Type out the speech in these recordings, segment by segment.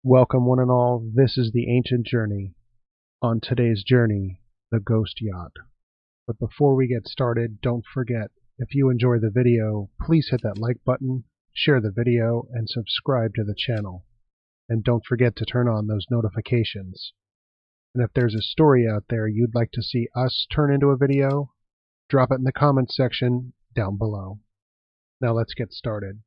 Welcome one and all, this is the Ancient Journey. On today's journey, the Ghost Yacht. But before we get started, don't forget, if you enjoy the video, please hit that like button, share the video, and subscribe to the channel. And don't forget to turn on those notifications. And if there's a story out there you'd like to see us turn into a video, drop it in the comments section down below. Now let's get started.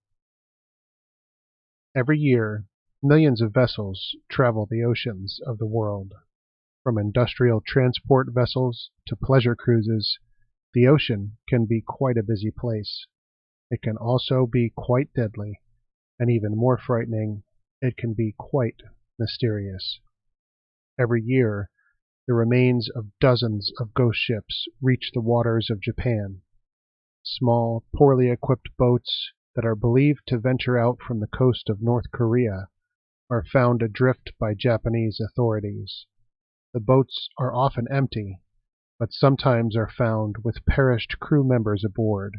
Every year, millions of vessels travel the oceans of the world. From industrial transport vessels to pleasure cruises, the ocean can be quite a busy place. It can also be quite deadly, and even more frightening, it can be quite mysterious. Every year, the remains of dozens of ghost ships reach the waters of Japan. Small, poorly equipped boats that are believed to venture out from the coast of North Korea are found adrift by Japanese authorities. The boats are often empty, but sometimes are found with perished crew members aboard,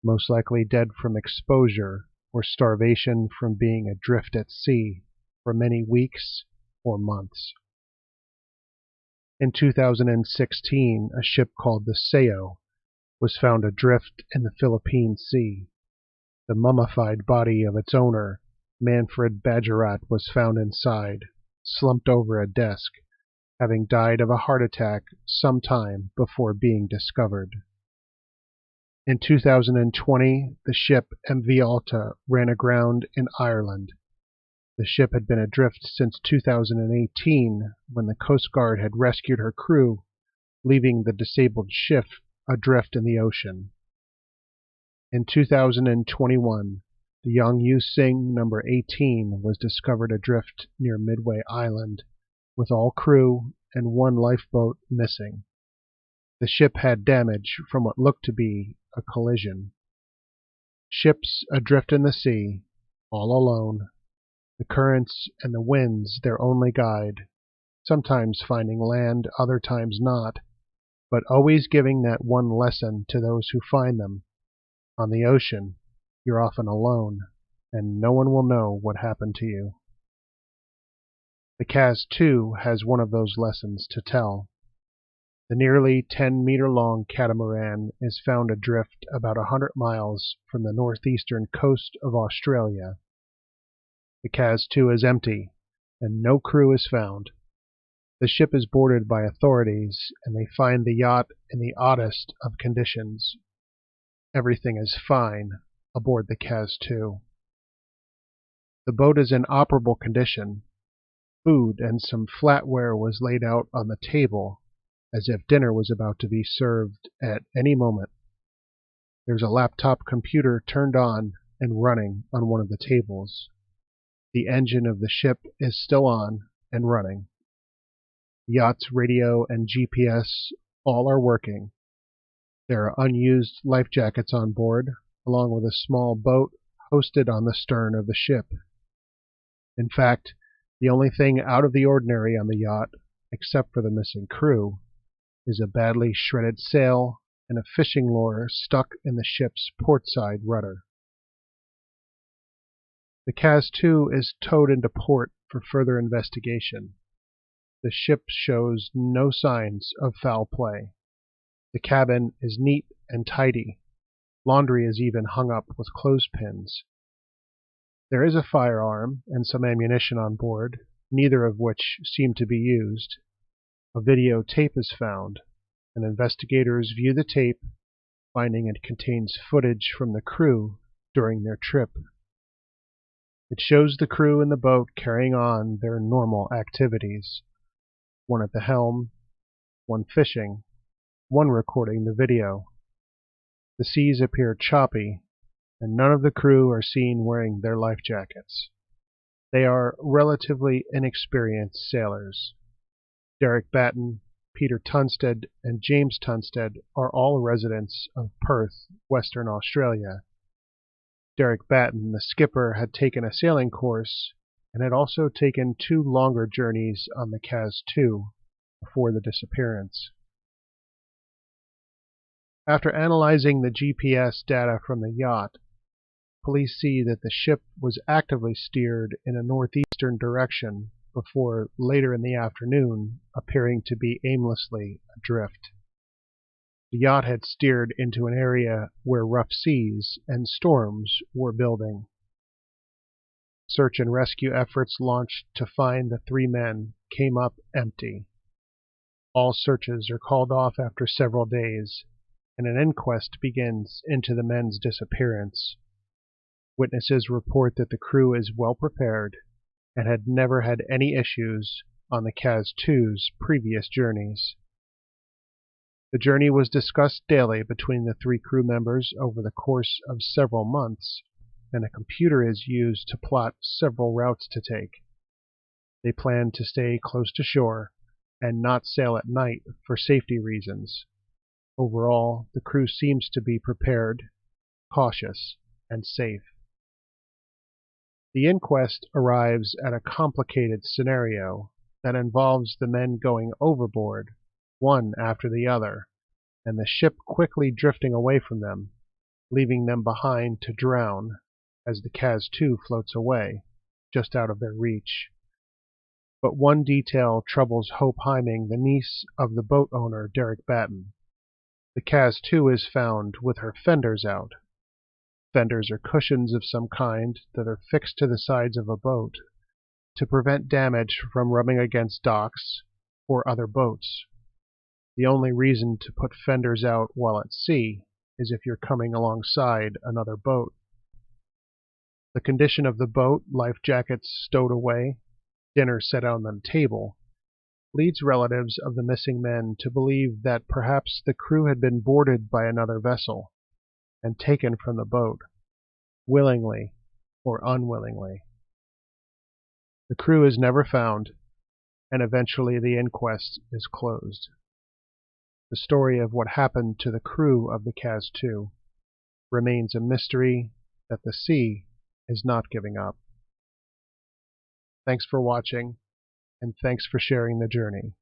most likely dead from exposure or starvation from being adrift at sea for many weeks or months. In 2016, a ship called the Seo was found adrift in the Philippine Sea. The mummified body of its owner, Manfred Badgerat, was found inside, slumped over a desk, having died of a heart attack some time before being discovered. In 2020, the ship MV Alta ran aground in Ireland. The ship had been adrift since 2018, when the Coast Guard had rescued her crew, leaving the disabled ship adrift in the ocean. In 2021, the Young Yu Sing No. 18 was discovered adrift near Midway Island, with all crew and one lifeboat missing. The ship had damage from what looked to be a collision. Ships adrift in the sea, all alone, the currents and the winds their only guide, sometimes finding land, other times not, but always giving that one lesson to those who find them. On the ocean, you're often alone, and no one will know what happened to you. The KAZ II has one of those lessons to tell. The nearly 10-meter-long catamaran is found adrift about 100 miles from the northeastern coast of Australia. The KAZ II is empty, and no crew is found. The ship is boarded by authorities, and they find the yacht in the oddest of conditions. Everything is fine aboard the KAZ II. The boat is in operable condition. Food and some flatware was laid out on the table, as if dinner was about to be served at any moment. There's a laptop computer turned on and running on one of the tables. The engine of the ship is still on and running. The yacht's radio and GPS all are working. There are unused life jackets on board, along with a small boat hosted on the stern of the ship. In fact, the only thing out of the ordinary on the yacht, except for the missing crew, is a badly shredded sail and a fishing lure stuck in the ship's portside rudder. The KAZ II is towed into port for further investigation. The ship shows no signs of foul play. The cabin is neat and tidy. Laundry is even hung up with clothespins. There is a firearm and some ammunition on board, neither of which seem to be used. A videotape is found, and investigators view the tape, finding it contains footage from the crew during their trip. It shows the crew in the boat carrying on their normal activities. One at the helm, one fishing, one recording the video. The seas appear choppy, and none of the crew are seen wearing their life jackets. They are relatively inexperienced sailors. Derek Batten, Peter Tunstead, and James Tunstead are all residents of Perth, Western Australia. Derek Batten, the skipper, had taken a sailing course and had also taken 2 longer journeys on the KAZ II before the disappearance. After analyzing the GPS data from the yacht, police see that the ship was actively steered in a northeastern direction before later in the afternoon appearing to be aimlessly adrift. The yacht had steered into an area where rough seas and storms were building. Search and rescue efforts launched to find the three men came up empty. All searches are called off after several days, and an inquest begins into the men's disappearance. Witnesses report that the crew is well prepared and had never had any issues on the KAZ II's previous journeys. The journey was discussed daily between the three crew members over the course of several months, and a computer is used to plot several routes to take. They plan to stay close to shore and not sail at night for safety reasons. Overall, the crew seems to be prepared, cautious, and safe. The inquest arrives at a complicated scenario that involves the men going overboard, one after the other, and the ship quickly drifting away from them, leaving them behind to drown as the KAZ II floats away, just out of their reach. But one detail troubles Hope Hyming, the niece of the boat owner Derek Batten. The KAZ II is found with her fenders out. Fenders are cushions of some kind that are fixed to the sides of a boat to prevent damage from rubbing against docks or other boats. The only reason to put fenders out while at sea is if you're coming alongside another boat. The condition of the boat, life jackets stowed away, dinner set on the table, leads relatives of the missing men to believe that perhaps the crew had been boarded by another vessel and taken from the boat, willingly or unwillingly. The crew is never found, and eventually the inquest is closed. The story of what happened to the crew of the KAZ II remains a mystery that the sea is not giving up. Thanks for watching, and thanks for sharing the journey.